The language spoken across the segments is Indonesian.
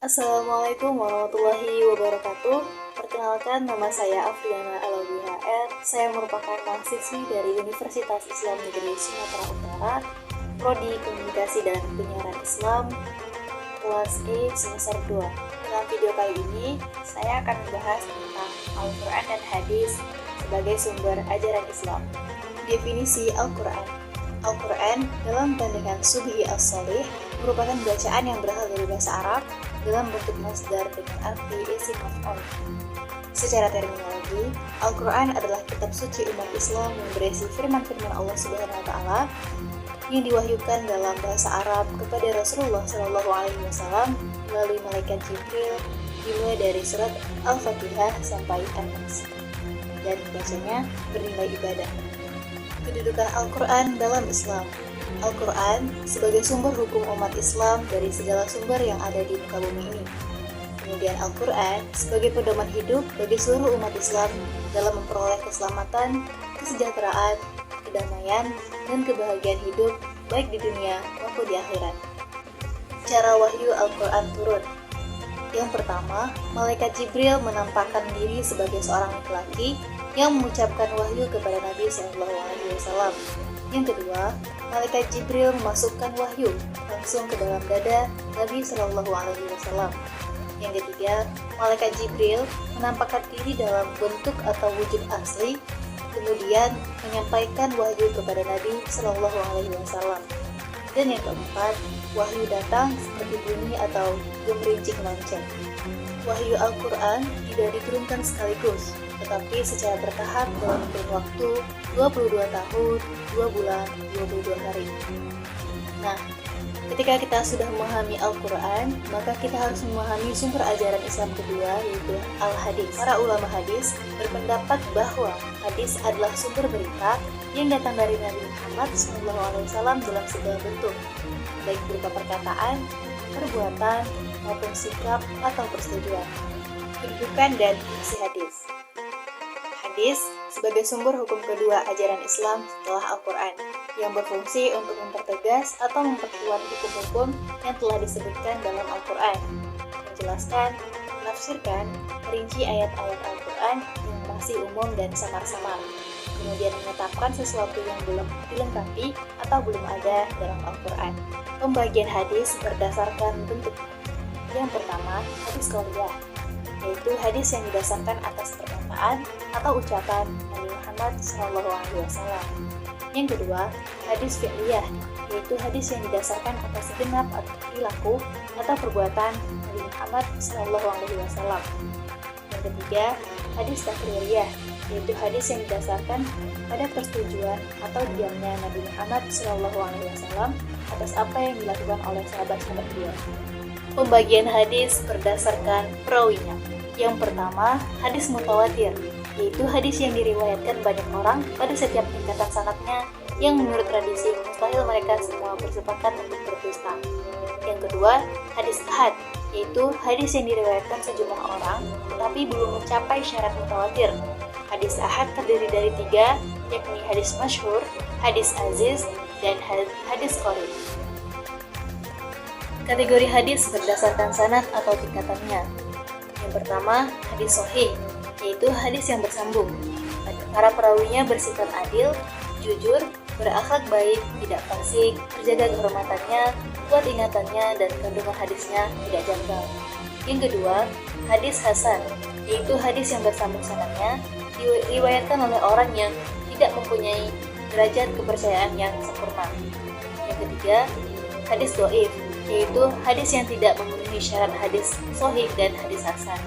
Assalamualaikum warahmatullahi wabarakatuh. Perkenalkan, nama saya Afriana Alawi HR. Saya merupakan mahasiswi dari Universitas Islam Negeri Sumatera Utara, Prodi Komunikasi dan Penyiaran Islam, kelas E semester 2. Dalam video kali ini, saya akan membahas tentang Al-Quran dan Hadis sebagai sumber ajaran Islam. Definisi Al-Quran. Al-Quran dalam pandangan Subhi As-Sholih merupakan bacaan yang berasal dari bahasa Arab dalam bentuk masdar dengan arti isim maf'ul. Secara terminologi, Al-Quran adalah kitab suci umat Islam yang berisi firman-firman Allah Subhanahu wa Ta'ala yang diwahyukan dalam bahasa Arab kepada Rasulullah SAW melalui malaikat Jibril, dimulai dari surat Al-Fatihah sampai An-Nas, dan bacanya bernilai ibadah. Kedudukan Al-Quran dalam Islam. Al-Quran sebagai sumber hukum umat Islam dari segala sumber yang ada di muka bumi ini. Kemudian Al-Quran sebagai pedoman hidup bagi seluruh umat Islam dalam memperoleh keselamatan, kesejahteraan, kedamaian, dan kebahagiaan hidup baik di dunia maupun di akhirat. Cara wahyu Al-Quran turun. Yang pertama, malaikat Jibril menampakkan diri sebagai seorang laki-laki yang mengucapkan wahyu kepada Nabi SAW. Yang kedua, malaikat Jibril memasukkan wahyu langsung ke dalam dada Nabi SAW. Yang ketiga, malaikat Jibril menampakkan diri dalam bentuk atau wujud asli, kemudian menyampaikan wahyu kepada Nabi SAW. Dan yang keempat, wahyu datang seperti bunyi atau gemerincing lonceng. Wahyu Al-Quran tidak diturunkan sekaligus, tetapi secara bertahap dalam kurun waktu 22 tahun, 2 bulan, 22 hari. Nah, ketika kita sudah memahami Al-Quran, maka kita harus memahami sumber ajaran Islam kedua, yaitu Al-Hadis. Para ulama hadis berpendapat bahwa hadis adalah sumber berita yang datang dari Nabi Muhammad SAW dalam segala bentuk, baik berupa perkataan, perbuatan, maupun sikap atau persetujuan. Kedudukan dan isi hadis. Hadis sebagai sumber hukum kedua ajaran Islam setelah Al-Quran, yang berfungsi untuk mempertegas atau memperkuat hukum-hukum yang telah disebutkan dalam Al-Quran, menjelaskan, menafsirkan, merinci ayat-ayat Al-Quran yang masih umum dan samar-samar, kemudian menetapkan sesuatu yang belum dilengkapi atau belum ada dalam Al-Quran. Pembagian hadis berdasarkan bentuk. Yang pertama, hadis qauliyah, yaitu hadis yang didasarkan atas perkataan atau ucapan Nabi Muhammad SAW. Yang kedua, hadis fi'liyah, yaitu hadis yang didasarkan atas segenap atau perilaku atau perbuatan Nabi Muhammad SAW. Yang ketiga, hadis takririyah, yaitu hadis yang didasarkan pada persetujuan atau diamnya Nabi Muhammad SAW atas apa yang dilakukan oleh sahabat-sahabat beliau. Pembagian hadis berdasarkan perawinya. Yang pertama, hadis mutawatir, yaitu hadis yang diriwayatkan banyak orang pada setiap tingkatan sanadnya yang menurut tradisi mustahil mereka semua bersepakat untuk berdusta. Yang kedua, hadis ahad, yaitu hadis yang diriwayatkan sejumlah orang tetapi belum mencapai syarat mutawatir. Hadis ahad terdiri dari 3, yakni hadis masyhur, hadis aziz, dan hadis qarib. Kategori hadis berdasarkan sanad atau tingkatannya. Yang pertama, hadis sahih, yaitu hadis yang bersambung. Para perawinya bersifat adil, jujur, berakhlak baik, tidak fasik, terjaga kehormatannya, kuat ingatannya, dan kandungan hadisnya tidak janggal. Yang kedua, hadis hasan, yaitu hadis yang bersambung sanadnya, diriwayatkan oleh orang yang tidak mempunyai derajat kepercayaan yang sempurna. Yang ketiga, hadis dhaif, yaitu hadis yang tidak memenuhi syarat hadis sahih dan hadis hasan.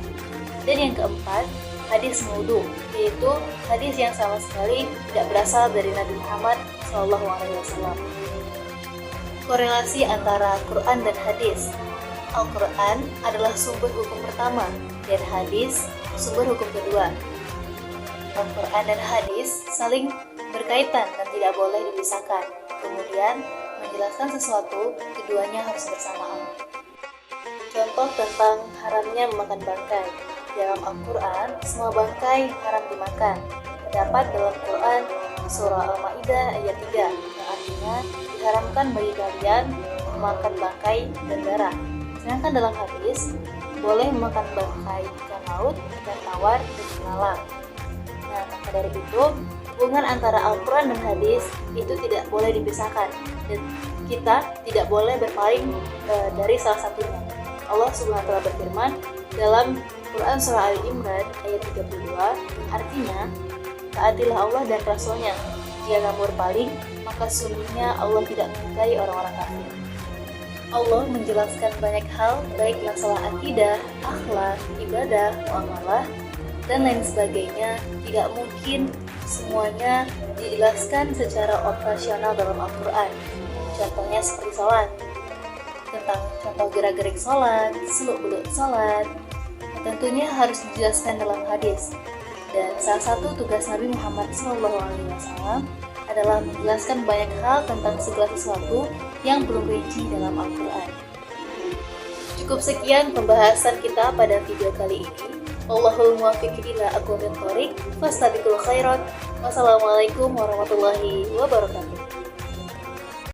Dan yang keempat, hadis maudhu, yaitu hadis yang sama sekali tidak berasal dari Nabi Muhammad SAW. Korelasi antara Quran dan hadis. Al-Quran adalah sumber hukum pertama dan hadis sumber hukum kedua. Al-Quran dan hadis saling berkaitan dan tidak boleh dipisahkan. Kemudian, menjelaskan sesuatu, keduanya harus bersamaan. Contoh tentang haramnya memakan bangkai. Dalam Al-Quran, semua bangkai haram dimakan. Terdapat dalam Quran surah Al-Ma'idah ayat 3, yang artinya diharamkan bagi kalian memakan bangkai dan darah. Sedangkan dalam hadis, boleh memakan bangkai ikan laut, ikan tawar, dan belalang. Nah, maka dari itu, hubungan antara Al-Quran dan hadis itu tidak boleh dipisahkan, dan kita tidak boleh berpaling dari salah satunya. Allah Subhanahu wa Ta'ala berfirman dalam Quran Surah Ali Imran ayat 32, artinya, taatilah Allah dan Rasulnya. Jika kamu berpaling, maka sungguhnya Allah tidak menyukai orang-orang kafir. Allah menjelaskan banyak hal, baik masalah akidah, akhlak, ibadah, muamalah, dan lain sebagainya. Tidak mungkin semuanya dijelaskan secara operasional dalam Al-Quran. Contohnya seperti sholat, tentang contoh gerak-gerik sholat, seluk-beluk sholat, tentunya harus dijelaskan dalam hadis. Dan salah satu tugas Nabi Muhammad SAW adalah menjelaskan banyak hal tentang segala sesuatu yang belum rinci dalam Al-Quran. Cukup sekian pembahasan kita pada video kali ini. Wallahul muwaffiq ila aqwamit thoriq, fastabiqul khairat. Wassalamualaikum warahmatullahi wabarakatuh.